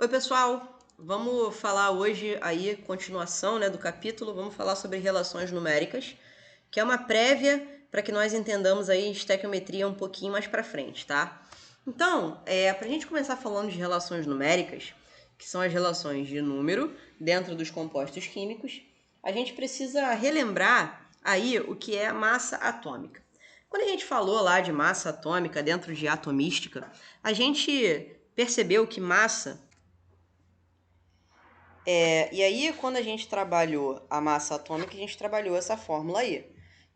Oi, pessoal! Vamos falar hoje aí, continuação, né, do capítulo, vamos falar sobre relações numéricas, que é uma prévia para que nós entendamos aí estequiometria um pouquinho mais para frente, tá? Então, para a gente começar falando de relações numéricas, que são as relações de número dentro dos compostos químicos, a gente precisa relembrar aí o que é a massa atômica. Quando a gente falou lá de massa atômica dentro de atomística, a gente percebeu que massa e aí, quando a gente trabalhou a massa atômica, a gente trabalhou essa fórmula aí,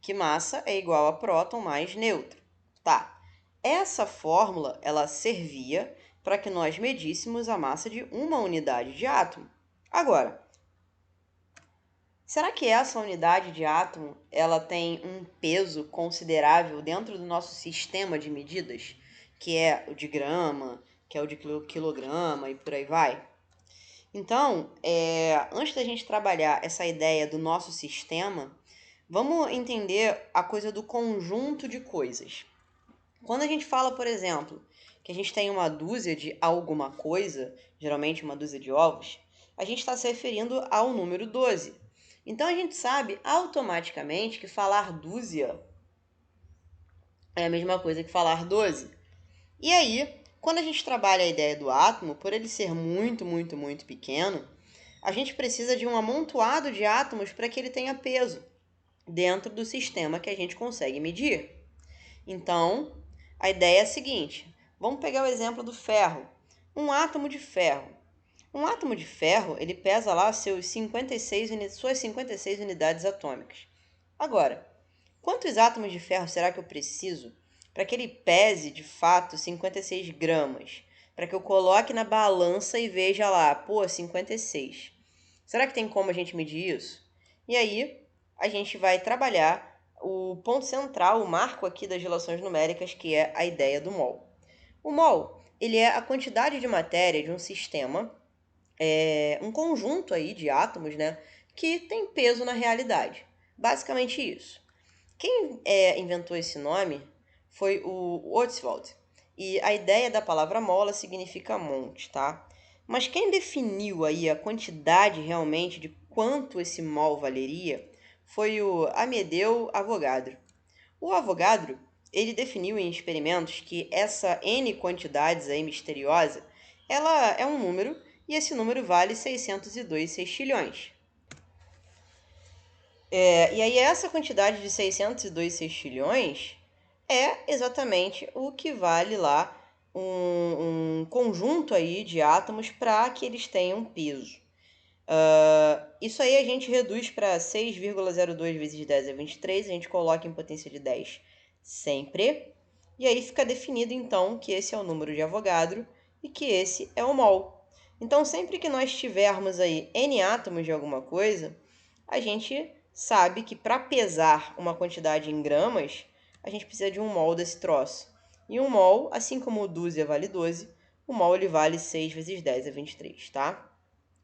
que massa é igual a próton mais nêutron. Tá. Essa fórmula, ela servia para que nós medíssemos a massa de uma unidade de átomo. Agora, será que essa unidade de átomo, ela tem um peso considerável dentro do nosso sistema de medidas, que é o de grama, que é o de quilograma e por aí vai? Então, antes da gente trabalhar essa ideia do nosso sistema, vamos entender a coisa do conjunto de coisas. Quando a gente fala, por exemplo, que a gente tem uma dúzia de alguma coisa, geralmente uma dúzia de ovos, a gente está se referindo ao número 12. Então a gente sabe automaticamente que falar dúzia é a mesma coisa que falar 12. E aí, quando a gente trabalha a ideia do átomo, por ele ser muito, muito, muito pequeno, a gente precisa de um amontoado de átomos para que ele tenha peso dentro do sistema que a gente consegue medir. Então, a ideia é a seguinte: vamos pegar o exemplo do ferro. Um átomo de ferro. Um átomo de ferro, ele pesa lá suas 56 unidades atômicas. Agora, quantos átomos de ferro será que eu preciso para que ele pese de fato 56 gramas? Para que eu coloque na balança e veja lá, pô, 56. Será que tem como a gente medir isso? E aí, a gente vai trabalhar o ponto central, o marco aqui das relações numéricas, que é a ideia do mol. O mol, ele é a quantidade de matéria de um sistema, um conjunto aí de átomos, né, que tem peso na realidade. Basicamente isso. Quem inventou esse nome foi o Ostwald. E a ideia da palavra mola significa monte, tá? Mas quem definiu aí a quantidade realmente de quanto esse mol valeria foi o Amedeo Avogadro. O Avogadro, ele definiu em experimentos que essa n quantidades aí misteriosa, ela é um número e esse número vale 602 sextilhões. E aí essa quantidade de 602 sextilhões é exatamente o que vale lá um conjunto aí de átomos para que eles tenham peso. Isso aí a gente reduz para 6,02 vezes 10 a 23, a gente coloca em potência de 10 sempre. E aí fica definido então que esse é o número de Avogadro e que esse é o mol. Então sempre que nós tivermos aí n átomos de alguma coisa, a gente sabe que para pesar uma quantidade em gramas, a gente precisa de um mol desse troço. E um mol, assim como o dúzia vale 12, o mol ele vale 6 vezes 10 a 23, tá?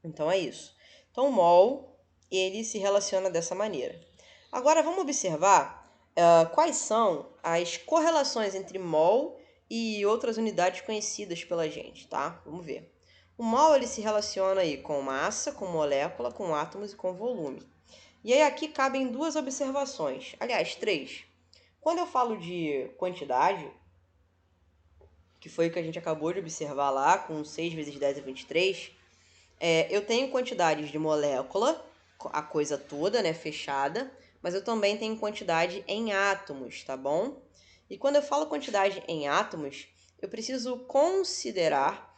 Então é isso. Então o mol, ele se relaciona dessa maneira. Agora vamos observar quais são as correlações entre mol e outras unidades conhecidas pela gente, tá? Vamos ver. O mol ele se relaciona aí com massa, com molécula, com átomos e com volume. E aí aqui cabem duas observações, aliás, três. Quando eu falo de quantidade, que foi o que a gente acabou de observar lá, com 6 vezes 10 a 23, eu tenho quantidades de molécula, a coisa toda, né, fechada, mas eu também tenho quantidade em átomos, tá bom? E quando eu falo quantidade em átomos, eu preciso considerar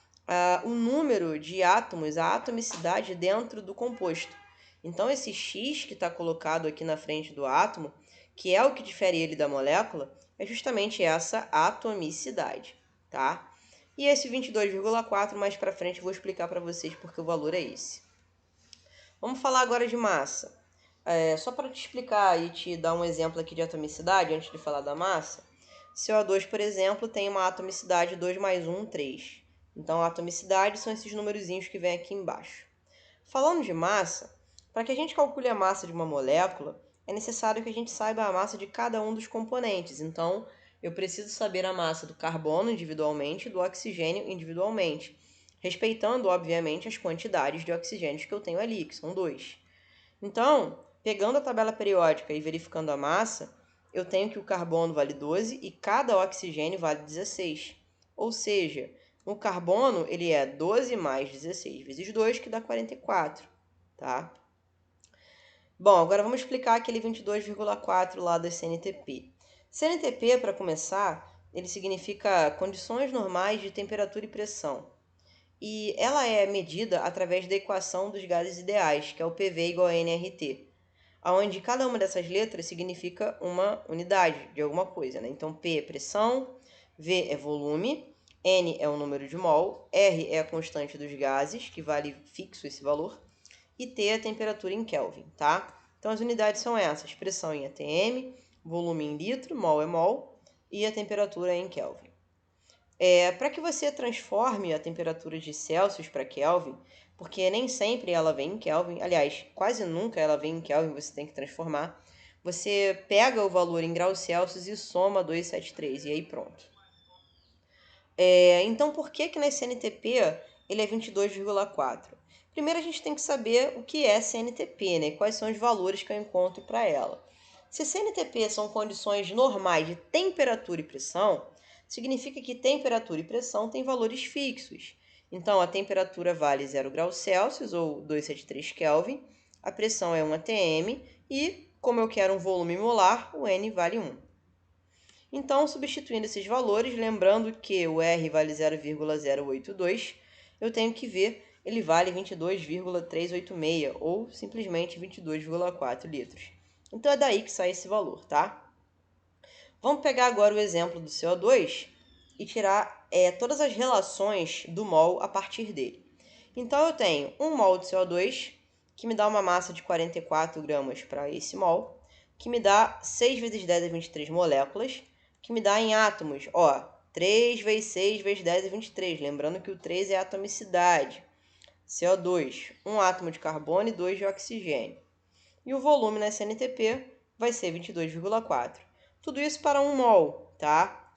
o número de átomos, a atomicidade dentro do composto. Então, esse X que está colocado aqui na frente do átomo, que é o que difere ele da molécula, é justamente essa atomicidade, tá? E esse 22,4 mais para frente eu vou explicar para vocês porque o valor é esse. Vamos falar agora de massa. Só para te explicar e te dar um exemplo aqui de atomicidade, antes de falar da massa, CO2, por exemplo, tem uma atomicidade 2 mais 1, 3. Então, a atomicidade são esses numerozinhos que vem aqui embaixo. Falando de massa, para que a gente calcule a massa de uma molécula, é necessário que a gente saiba a massa de cada um dos componentes. Então, eu preciso saber a massa do carbono individualmente e do oxigênio individualmente. respeitando, obviamente, as quantidades de oxigênios que eu tenho ali, que são 2. Então, pegando a tabela periódica e verificando a massa, eu tenho que o carbono vale 12 e cada oxigênio vale 16. Ou seja, o carbono ele é 12 mais 16 vezes 2, que dá 44, tá? Bom, agora vamos explicar aquele 22,4 lá da CNTP. CNTP, para começar, ele significa condições normais de temperatura e pressão. E ela é medida através da equação dos gases ideais, que é o PV igual a nRT, onde cada uma dessas letras significa uma unidade de alguma coisa, né? Então, P é pressão, V é volume, N é o número de mol, R é a constante dos gases, que vale fixo esse valor, e T é a temperatura em Kelvin, tá? Então, as unidades são essas: pressão em atm, volume em litro, mol é mol, e a temperatura em Kelvin. Para que você transforme a temperatura de Celsius para Kelvin, porque nem sempre ela vem em Kelvin, aliás, quase nunca ela vem em Kelvin, você tem que transformar. Você pega o valor em graus Celsius e soma 273, e aí pronto. Então, por que na CNTP ele é 22,4? Primeiro, a gente tem que saber o que é CNTP, né? Quais são os valores que eu encontro para ela. Se CNTP são condições normais de temperatura e pressão, significa que temperatura e pressão têm valores fixos. Então, a temperatura vale 0 graus Celsius, ou 273 Kelvin, a pressão é 1 atm, e, como eu quero um volume molar, o N vale 1. Então, substituindo esses valores, lembrando que o R vale 0,082, eu tenho que ver, ele vale 22,386, ou simplesmente 22,4 litros. Então, é daí que sai esse valor, tá? Vamos pegar agora o exemplo do CO2 e tirar todas as relações do mol a partir dele. Então, eu tenho 1 mol de CO2, que me dá uma massa de 44 gramas para esse mol, que me dá 6 vezes 10 a 23 moléculas, que me dá em átomos, 3 vezes 6 vezes 10 a 23, lembrando que o 3 é a atomicidade. CO2, 1 átomo de carbono e 2 de oxigênio. E o volume na CNTP vai ser 22,4. Tudo isso para 1 mol, tá?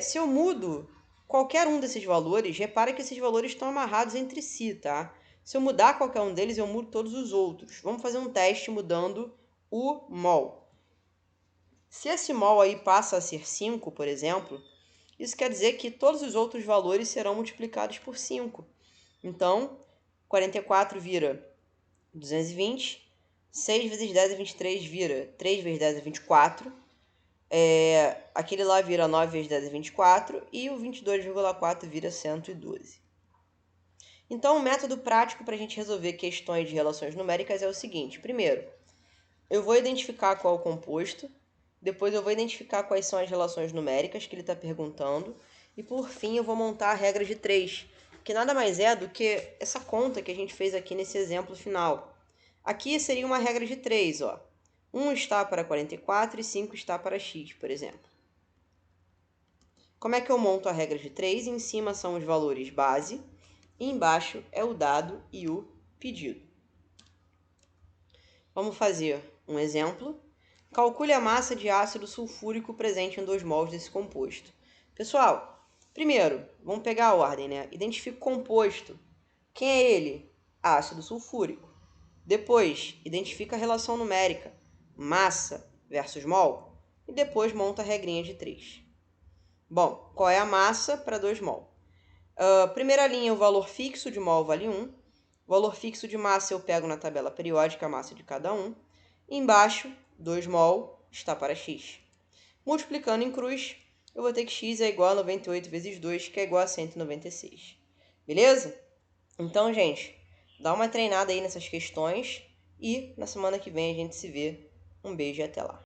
Se eu mudo qualquer um desses valores, repara que esses valores estão amarrados entre si, tá? Se eu mudar qualquer um deles, eu mudo todos os outros. Vamos fazer um teste mudando o mol. Se esse mol aí passa a ser 5, por exemplo, isso quer dizer que todos os outros valores serão multiplicados por 5. Então, 44 vira 220, 6 vezes 10 a 23 vira 3 vezes 10 a 24, aquele lá vira 9 vezes 10 a 24 e o 22,4 vira 112. Então, o método prático para a gente resolver questões de relações numéricas é o seguinte. Primeiro, eu vou identificar qual é o composto, depois eu vou identificar quais são as relações numéricas que ele está perguntando, e por fim eu vou montar a regra de 3, que nada mais é do que essa conta que a gente fez aqui nesse exemplo final. Aqui seria uma regra de 3, 1 está para 44 e 5 está para x, por exemplo. Como é que eu monto a regra de 3? Em cima são os valores base, e embaixo é o dado e o pedido. Vamos fazer um exemplo. Calcule a massa de ácido sulfúrico presente em 2 mols desse composto. Pessoal, primeiro, vamos pegar a ordem, né? Identifica o composto. Quem é ele? Ácido sulfúrico. Depois, identifica a relação numérica, massa versus mol. E depois monta a regrinha de 3. Bom, qual é a massa para 2 mol? Primeira linha, o valor fixo de mol vale 1. O valor fixo de massa eu pego na tabela periódica a massa de cada um. E embaixo, 2 mol está para x. Multiplicando em cruz, eu vou ter que x é igual a 98 vezes 2, que é igual a 196. Beleza? Então, gente, dá uma treinada aí nessas questões e na semana que vem a gente se vê. Um beijo e até lá.